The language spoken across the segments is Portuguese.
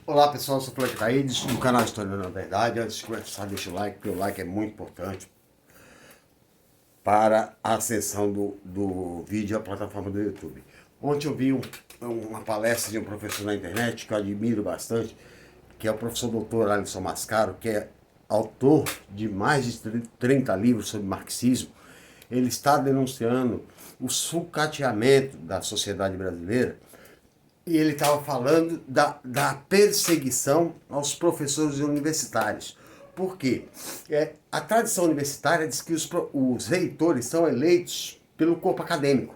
Olá pessoal, eu sou o Fleck Caídes, do canal História na Verdade. Antes de começar, deixa o like, porque o like é muito importante para a acessão do vídeo à plataforma do YouTube. Ontem eu vi uma palestra de um professor na internet que eu admiro bastante, que é o professor Dr. Alisson Mascaro, que é autor de mais de 30 livros sobre marxismo. Ele está denunciando o sucateamento da sociedade brasileira. E ele estava falando da perseguição aos professores universitários. Por quê? A tradição universitária diz que os reitores são eleitos pelo corpo acadêmico,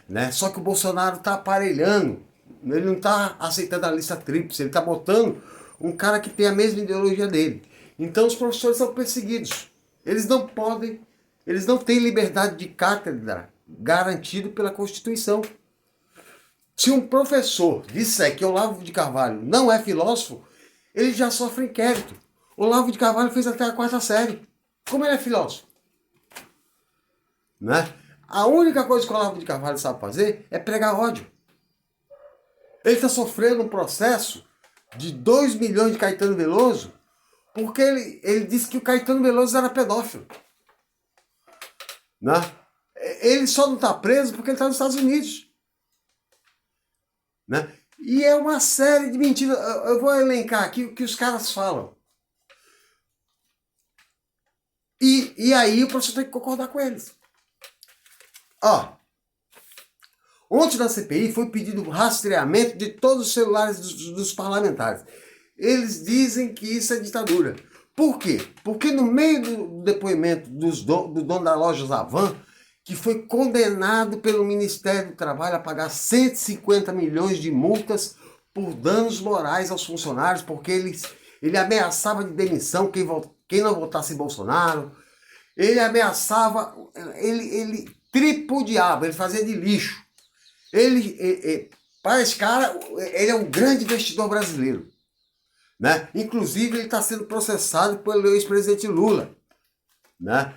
né? Só que o Bolsonaro está aparelhando, ele não está aceitando a lista tríplice, ele está botando um cara que tem a mesma ideologia dele. Então os professores são perseguidos. Eles não podem, eles não têm liberdade de cátedra garantido pela Constituição. Se um professor disser que Olavo de Carvalho não é filósofo, ele já sofre inquérito. Olavo de Carvalho fez até a 4ª série. Como ele é filósofo? Né? A única coisa que o Olavo de Carvalho sabe fazer é pregar ódio. Ele está sofrendo um processo de 2 milhões de Caetano Veloso, porque ele disse que o Caetano Veloso era pedófilo. Né? Ele só não está preso porque ele está nos Estados Unidos. Né? E é uma série de mentiras. Eu vou elencar aqui o que os caras falam. E aí o professor tem que concordar com eles. Ontem na CPI foi pedido rastreamento de todos os celulares dos parlamentares. Eles dizem que isso é ditadura. Por quê? Porque no meio do depoimento do dono da loja Zavan, que foi condenado pelo Ministério do Trabalho a pagar 150 milhões de multas por danos morais aos funcionários, porque ele ameaçava de demissão quem não votasse em Bolsonaro, ele ameaçava, ele tripudiava, ele fazia de lixo. Para esse cara, ele é um grande investidor brasileiro. Né? Inclusive, ele está sendo processado pelo ex-presidente Lula. Né?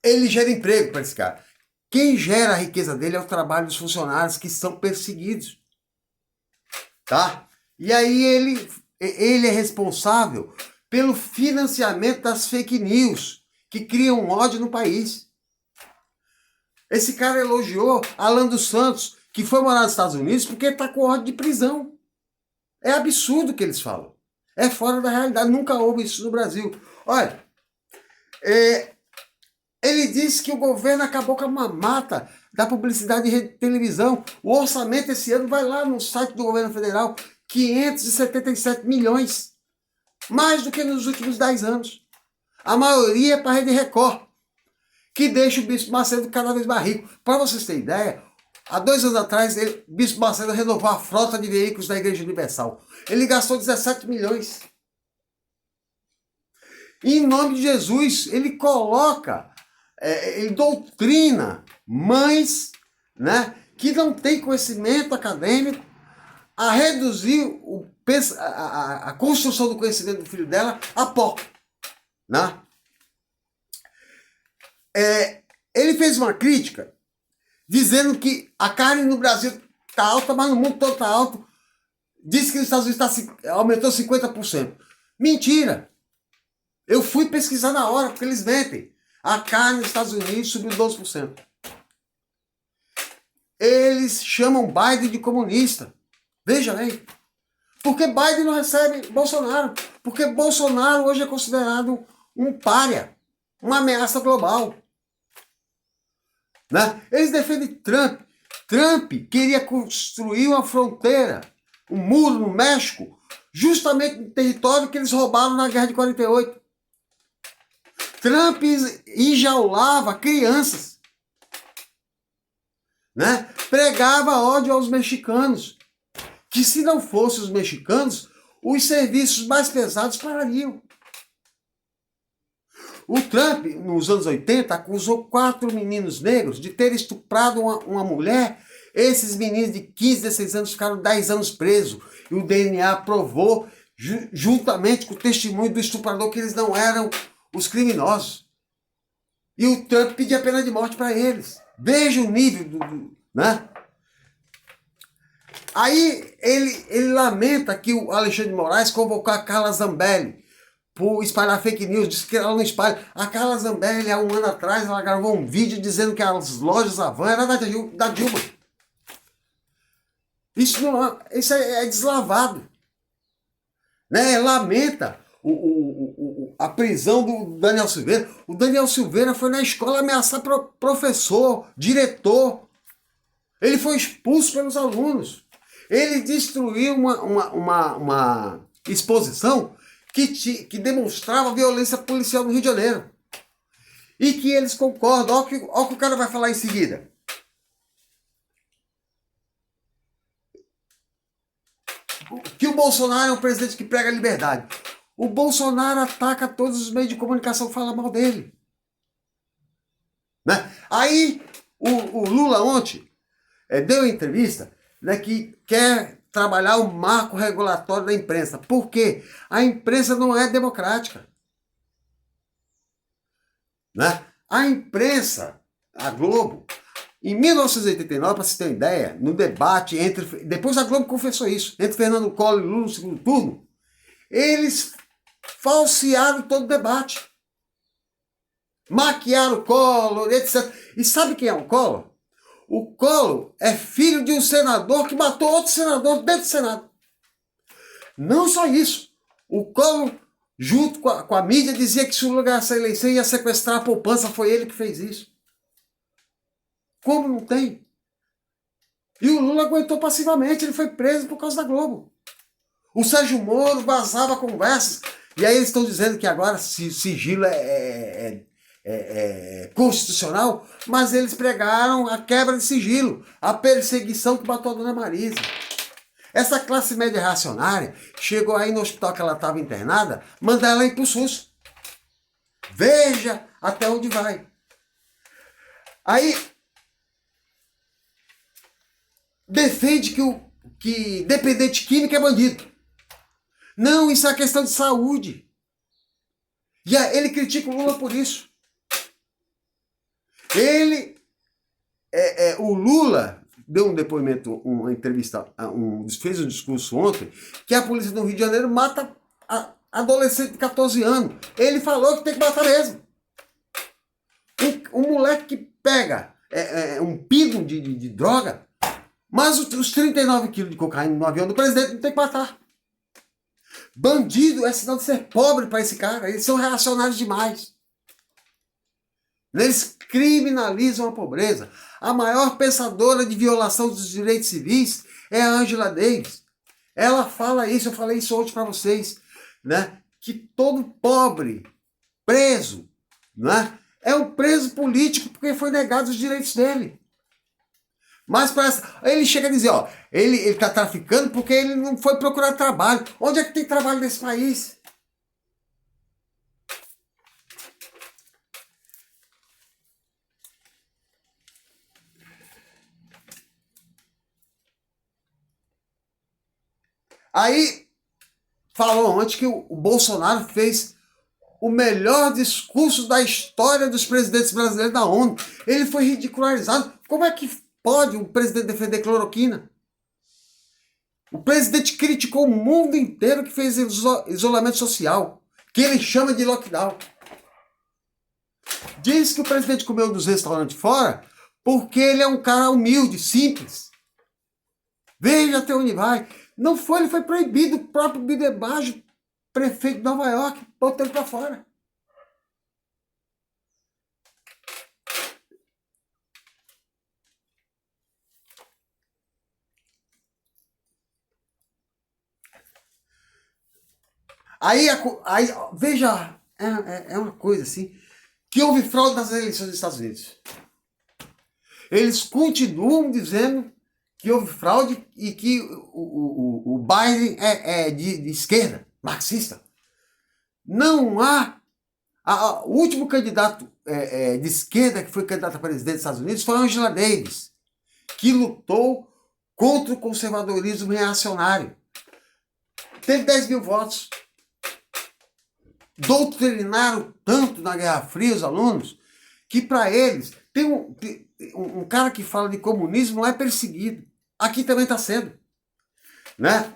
Ele gera emprego para esse cara. Quem gera a riqueza dele é o trabalho dos funcionários que são perseguidos. Tá? E aí ele é responsável pelo financiamento das fake news que criam ódio no país. Esse cara elogiou Alan dos Santos, que foi morar nos Estados Unidos porque está com ódio de prisão. É absurdo o que eles falam. É fora da realidade. Nunca houve isso no Brasil. Olha, ele disse que o governo acabou com a mamata da publicidade de rede de televisão. O orçamento esse ano vai lá no site do governo federal, 577 milhões. Mais do que nos últimos 10 anos. A maioria é para a Rede Record, que deixa o Bispo Macedo cada vez mais rico. Para vocês terem ideia, há 2 anos atrás, Bispo Macedo renovou a frota de veículos da Igreja Universal. Ele gastou 17 milhões. E em nome de Jesus, ele coloca, ele doutrina mães, né, que não têm conhecimento acadêmico a reduzir a construção do conhecimento do filho dela a pó. Né? Ele fez uma crítica dizendo que a carne no Brasil está alta, mas no mundo todo está alto. Disse que nos Estados Unidos aumentou 50%. Mentira! Eu fui pesquisar na hora, porque eles mentem. A carne nos Estados Unidos subiu 12%. Eles chamam Biden de comunista. Veja aí. Porque Biden não recebe Bolsonaro. Porque Bolsonaro hoje é considerado um pária, uma ameaça global. Né? Eles defendem Trump. Trump queria construir uma fronteira, um muro no México, justamente no território que eles roubaram na Guerra de 48. Trump enjaulava crianças. Né? Pregava ódio aos mexicanos. Que se não fossem os mexicanos, os serviços mais pesados parariam. O Trump, nos anos 80, acusou 4 meninos negros de terem estuprado uma mulher. Esses meninos de 15, 16 anos ficaram 10 anos presos. E o DNA provou, juntamente com o testemunho do estuprador, que eles não eram os criminosos. E o Trump pedia pena de morte para eles. Veja o nível né? Aí ele lamenta que o Alexandre de Moraes convocou a Carla Zambelli por espalhar fake news, disse que ela não espalha. A Carla Zambelli, há um ano atrás, ela gravou um vídeo dizendo que as lojas Havan eram da Dilma. Isso é deslavado. Né? Lamenta a prisão do Daniel Silveira. O Daniel Silveira foi na escola ameaçar professor, diretor. Ele foi expulso pelos alunos. Ele destruiu uma exposição que demonstrava violência policial no Rio de Janeiro. E que eles concordam. Olha o que o cara vai falar em seguida. Que o Bolsonaro é um presidente que prega a liberdade. O Bolsonaro ataca todos os meios de comunicação que falam mal dele. Né? Aí, o Lula ontem deu uma entrevista, né, que quer trabalhar o marco regulatório da imprensa. Por quê? A imprensa não é democrática. Né? A imprensa, a Globo, em 1989, para você ter uma ideia, no debate depois a Globo confessou isso, entre Fernando Collor e Lula no segundo turno, eles falsearam todo o debate. Maquiaram o Collor, etc. E sabe quem é o Collor? O Collor é filho de um senador que matou outro senador dentro do Senado. Não só isso. O Collor, junto com a mídia, dizia que se o Lula ganhasse a eleição ia sequestrar a poupança. Foi ele que fez isso. Como não tem? E o Lula aguentou passivamente. Ele foi preso por causa da Globo. O Sérgio Moro vazava conversas. E aí eles estão dizendo que agora sigilo é constitucional, mas eles pregaram a quebra de sigilo, a perseguição que matou a dona Marisa. Essa classe média reacionária chegou aí no hospital que ela estava internada, manda ela ir para o SUS. Veja até onde vai. Aí defende que dependente químico é bandido. Não, isso é questão de saúde. E ele critica o Lula por isso. O Lula deu um depoimento, uma entrevista, fez um discurso ontem, que a polícia do Rio de Janeiro mata adolescente de 14 anos. Ele falou que tem que matar mesmo. Um moleque que pega um pingo de droga, mas os 39 quilos de cocaína no avião do presidente não tem que matar. Bandido é sinal de ser pobre para esse cara. Eles são reacionários demais. Eles criminalizam a pobreza. A maior pensadora de violação dos direitos civis é a Angela Davis. Ela fala isso, eu falei isso ontem para vocês, né? Que todo pobre preso, né, é um preso político porque foi negado os direitos dele. Mas ele chega a dizer, ó, ele está traficando porque ele não foi procurar trabalho. Onde é que tem trabalho nesse país? Aí, falou ontem que o Bolsonaro fez o melhor discurso da história dos presidentes brasileiros da ONU. Ele foi ridicularizado. Como é que pode um presidente defender cloroquina? O presidente criticou o mundo inteiro que fez isolamento social, que ele chama de lockdown. Diz que o presidente comeu dos restaurantes fora porque ele é um cara humilde, simples. Veja até onde vai. Não foi, ele foi proibido. O próprio Bidebaggio, prefeito de Nova York, botou ele para fora. Aí veja, é uma coisa assim, que houve fraude nas eleições dos Estados Unidos. Eles continuam dizendo que houve fraude e que o Biden é de esquerda, marxista. Não há... O último candidato de esquerda que foi candidato a presidente dos Estados Unidos foi Angela Davis, que lutou contra o conservadorismo reacionário. Teve 10 mil votos. Doutrinaram tanto na Guerra Fria os alunos que para eles tem um cara que fala de comunismo não é perseguido. Aqui também está sendo. né?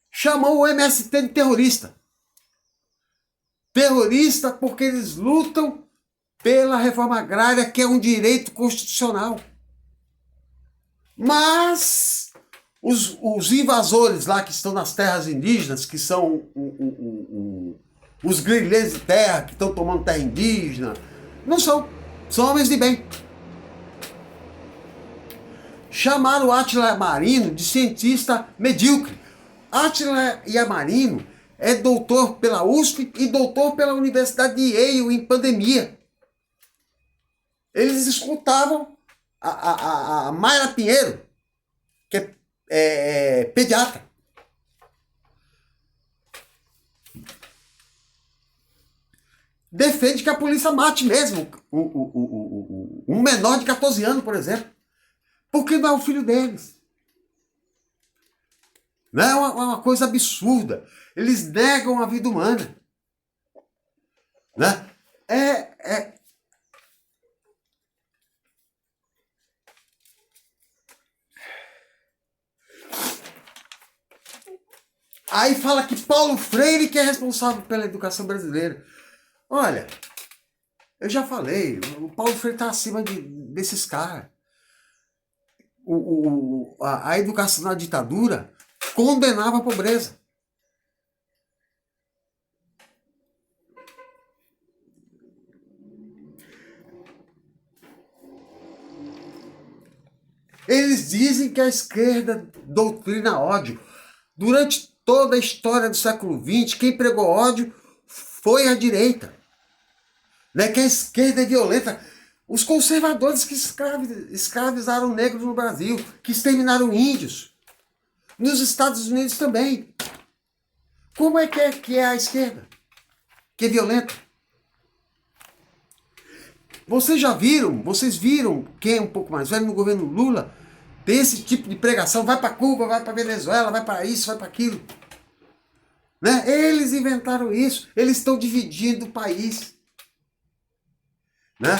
Chamou o MST de terrorista. Terrorista porque eles lutam pela reforma agrária, que é um direito constitucional. Mas os invasores lá que estão nas terras indígenas, que são os grileiros de terra, que estão tomando terra indígena, não são. São homens de bem. Chamaram o Átila Yamarino de cientista medíocre. Átila Yamarino é doutor pela USP e doutor pela Universidade de Yale em pandemia. Eles escutavam a Mayra Pinheiro, que é pediatra. Defende que a polícia mate mesmo um menor de 14 anos, por exemplo. Porque não é o filho deles. Não é uma coisa absurda. Eles negam a vida humana. Né? Aí fala que Paulo Freire que é responsável pela educação brasileira. Olha, eu já falei, o Paulo Freire está acima desses caras. A educação na ditadura condenava a pobreza. Eles dizem que a esquerda doutrina ódio. Durante toda a história do século XX, quem pregou ódio foi a direita. Né? Que a esquerda é violenta. Os conservadores que escravizaram negros no Brasil, que exterminaram índios. Nos Estados Unidos também. Como é que é a esquerda? Que é violenta. Vocês viram quem é um pouco mais velho no governo Lula, desse tipo de pregação, vai para Cuba, vai para Venezuela, vai para isso, vai para aquilo. Né? Eles inventaram isso, eles estão dividindo o país. Né?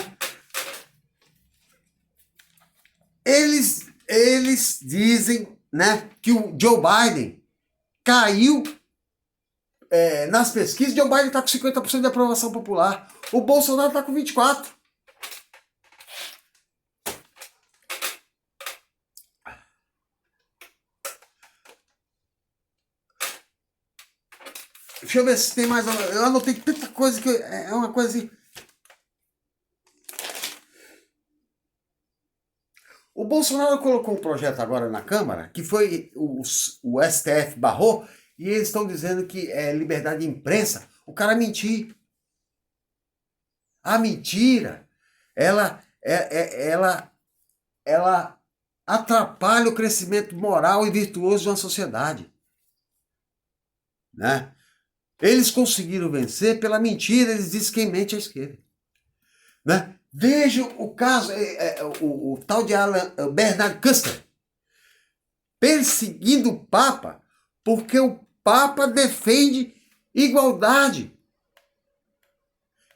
Eles dizem, né, que o Joe Biden caiu nas pesquisas. Joe Biden está com 50% de aprovação popular. O Bolsonaro está com 24%. Deixa eu ver se tem mais. Eu anotei tanta coisa que é uma coisa assim. O Bolsonaro colocou um projeto agora na Câmara, que foi o STF barrou, e eles estão dizendo que é liberdade de imprensa. O cara mentir. A mentira, ela atrapalha o crescimento moral e virtuoso de uma sociedade. Né? Eles conseguiram vencer pela mentira, eles dizem que quem mente é a esquerda. Né? Veja o caso, o tal de Bernard Custer, perseguindo o Papa, porque o Papa defende igualdade.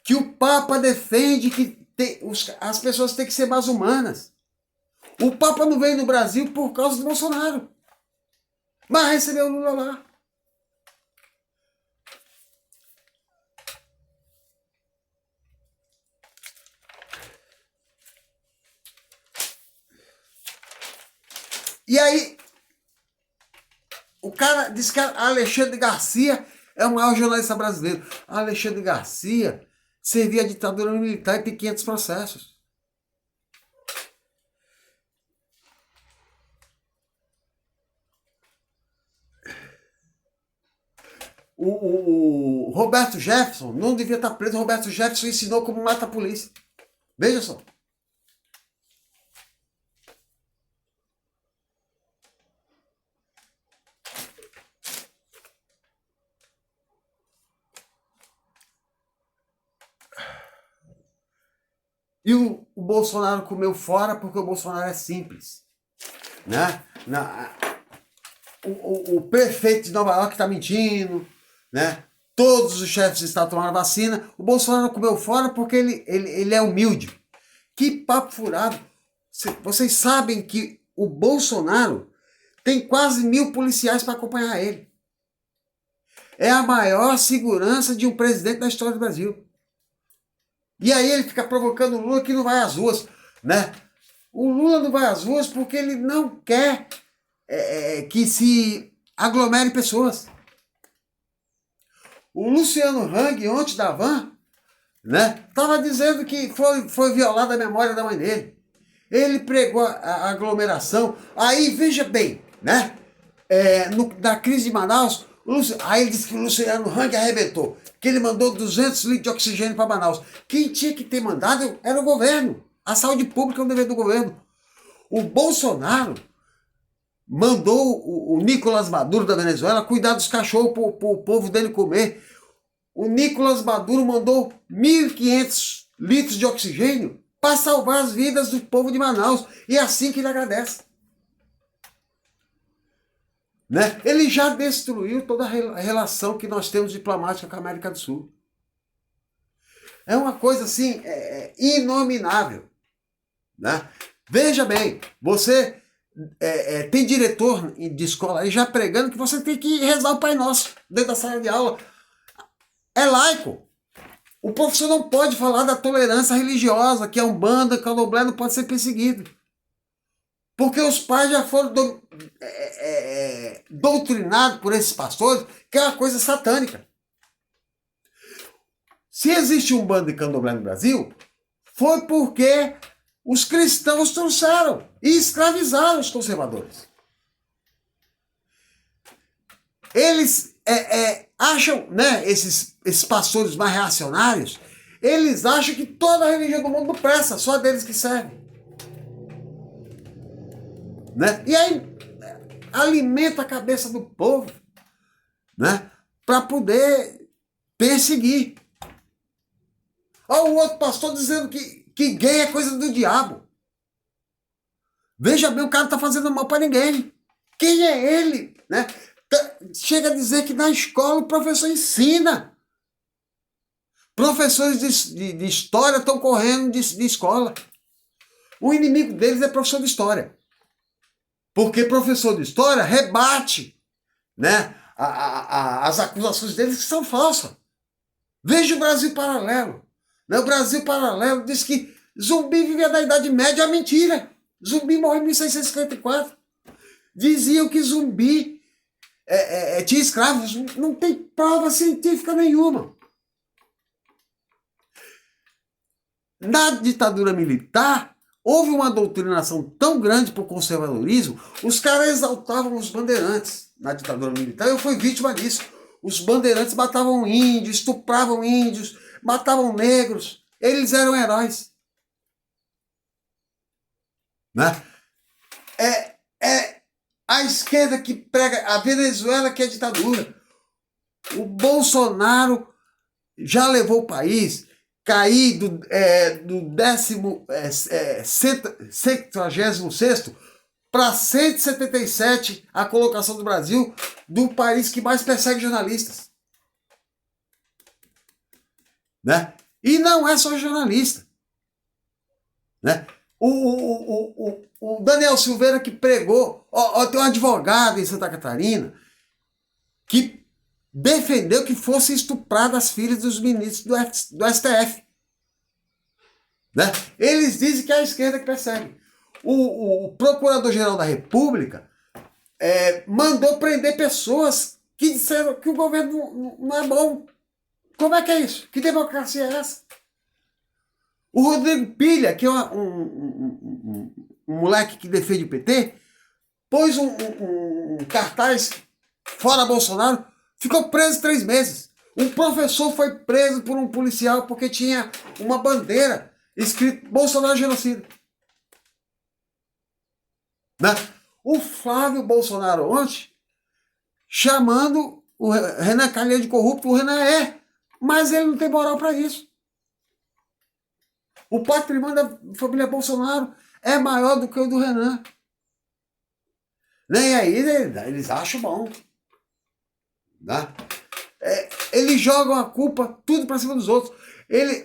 Que o Papa defende que as pessoas têm que ser mais humanas. O Papa não veio no Brasil por causa do Bolsonaro, mas recebeu o Lula lá. E aí, o cara diz que Alexandre Garcia é o maior jornalista brasileiro. Alexandre Garcia servia a ditadura militar e tem 500 processos. O Roberto Jefferson não devia estar preso. O Roberto Jefferson ensinou como mata a polícia. Veja só. E o Bolsonaro comeu fora porque o Bolsonaro é simples. Né? O prefeito de Nova York está mentindo. Né? Todos os chefes de Estado tomaram vacina. O Bolsonaro comeu fora porque ele é humilde. Que papo furado. Vocês sabem que o Bolsonaro tem quase 1.000 policiais para acompanhar ele. É a maior segurança de um presidente da história do Brasil. E aí ele fica provocando o Lula que não vai às ruas, né? O Lula não vai às ruas porque ele não quer que se aglomere pessoas. O Luciano Hang, ontem da Van, né, estava dizendo que foi violada a memória da mãe dele. Ele pregou a aglomeração. Aí, veja bem, né? Na crise de Manaus, aí ele disse que o Luciano Hang arrebentou, que ele mandou 200 litros de oxigênio para Manaus. Quem tinha que ter mandado era o governo. A saúde pública é um dever do governo. O Bolsonaro mandou o Nicolás Maduro da Venezuela cuidar dos cachorros para o povo dele comer. O Nicolás Maduro mandou 1.500 litros de oxigênio para salvar as vidas do povo de Manaus. E é assim que ele agradece. Né? Ele já destruiu toda a relação que nós temos diplomática com a América do Sul. É uma coisa assim, inominável. Né? Veja bem, você tem diretor de escola aí já pregando que você tem que rezar o Pai Nosso dentro da sala de aula. É laico. O professor não pode falar da tolerância religiosa, que a Umbanda, que a Candomblé não pode ser perseguido. Porque os pais já foram doutrinados por esses pastores, que é uma coisa satânica. Se existe Umbanda e Candomblé no Brasil, foi porque os cristãos trouxeram e escravizaram os conservadores. Eles acham, né, esses pastores mais reacionários, eles acham que toda a religião do mundo não presta, só deles que serve. Né? E aí alimenta a cabeça do povo, né, para poder perseguir. Olha o outro pastor dizendo que gay é coisa do diabo. Veja bem, o cara não está fazendo mal para ninguém. Quem é ele? Né? Chega a dizer que na escola o professor ensina. Professores de história estão correndo de escola. O inimigo deles é professor de história. Porque professor de história rebate, né, as acusações deles que são falsas. Veja o Brasil Paralelo. Né? O Brasil Paralelo diz que Zumbi vivia da Idade Média. É mentira. Zumbi morreu em 1654. Diziam que Zumbi tinha escravos. Não tem prova científica nenhuma. Na ditadura militar, houve uma doutrinação tão grande para o conservadorismo, os caras exaltavam os bandeirantes na ditadura militar. Eu fui vítima disso. Os bandeirantes matavam índios, estupravam índios, matavam negros. Eles eram heróis. Né? A esquerda que prega a Venezuela, que é ditadura. O Bolsonaro já levou o país cair do 76º para 177 a colocação do Brasil do país que mais persegue jornalistas. Né? E não é só jornalista. Né? O Daniel Silveira que pregou, tem um advogado em Santa Catarina que defendeu que fossem estupradas as filhas dos ministros do STF. Né? Eles dizem que é a esquerda que persegue. O Procurador-Geral da República mandou prender pessoas que disseram que o governo não é bom. Como é que é isso? Que democracia é essa? O Rodrigo Pilha, que é um moleque que defende o PT, pôs um cartaz fora Bolsonaro, ficou preso 3 meses. Um professor foi preso por um policial porque tinha uma bandeira escrito Bolsonaro genocida. Né? O Flávio Bolsonaro ontem, chamando o Renan Calheiros de corrupto, o Renan mas ele não tem moral para isso. O patrimônio da família Bolsonaro é maior do que o do Renan. Nem aí eles acham bom. Né? Eles jogam a culpa tudo para cima dos outros.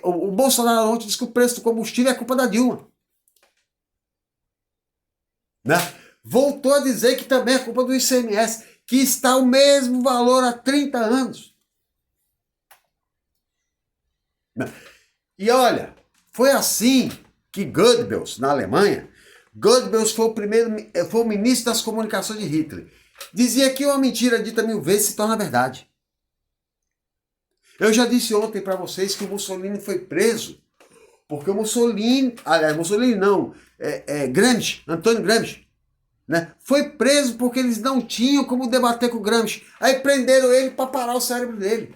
O Bolsonaro ontem disse que o preço do combustível é culpa da Dilma. Né? voltou a dizer que também é culpa do ICMS, que está o mesmo valor há 30 anos. E olha, foi assim que Goebbels, na Alemanha, Goebbels foi o ministro das comunicações de Hitler. Dizia que uma mentira dita 1000 vezes se torna verdade. Eu já disse ontem para vocês que o Mussolini foi preso, porque o Mussolini, aliás, Mussolini não, Gramsci, Antônio Gramsci, né? Foi preso porque eles não tinham como debater com o Gramsci. Aí prenderam ele para parar o cérebro dele.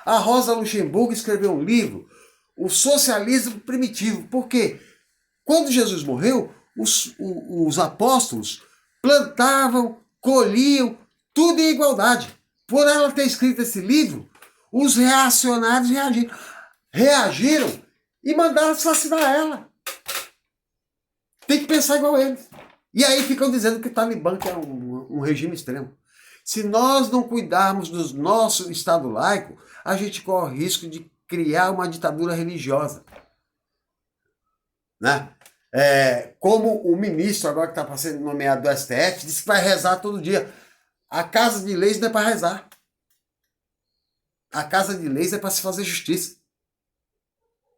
A Rosa Luxemburgo escreveu um livro, O Socialismo Primitivo. Por quê? Quando Jesus morreu, os apóstolos plantavam, colhiam, tudo em igualdade. Por ela ter escrito esse livro, os reacionários reagiram e mandaram assassinar ela. Tem que pensar igual eles. E aí ficam dizendo que o Talibã que é um regime extremo. Se nós não cuidarmos do nosso Estado laico, a gente corre o risco de criar uma ditadura religiosa. Né? Como o ministro agora que está para ser nomeado do STF, disse que vai rezar todo dia. A Casa de Leis não é para rezar. A Casa de Leis é para se fazer justiça.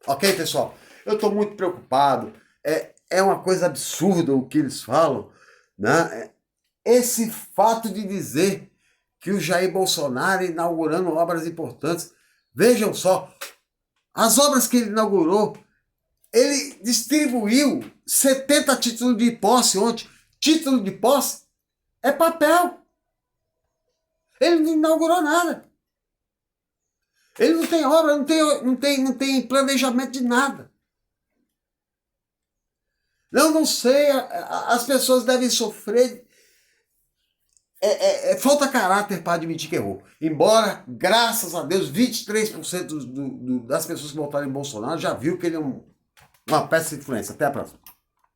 Ok, pessoal? Eu estou muito preocupado. É uma coisa absurda o que eles falam. Né? Esse fato de dizer que o Jair Bolsonaro inaugurando obras importantes. Vejam só, as obras que ele inaugurou, ele distribuiu 70 títulos de posse ontem. Título de posse é papel. Ele não inaugurou nada. Ele não tem obra, não tem planejamento de nada. Não sei, as pessoas devem sofrer. Falta caráter para admitir que errou. Embora, graças a Deus, 23% das pessoas que votaram em Bolsonaro já viu que ele é uma péssima influência. Até a próxima.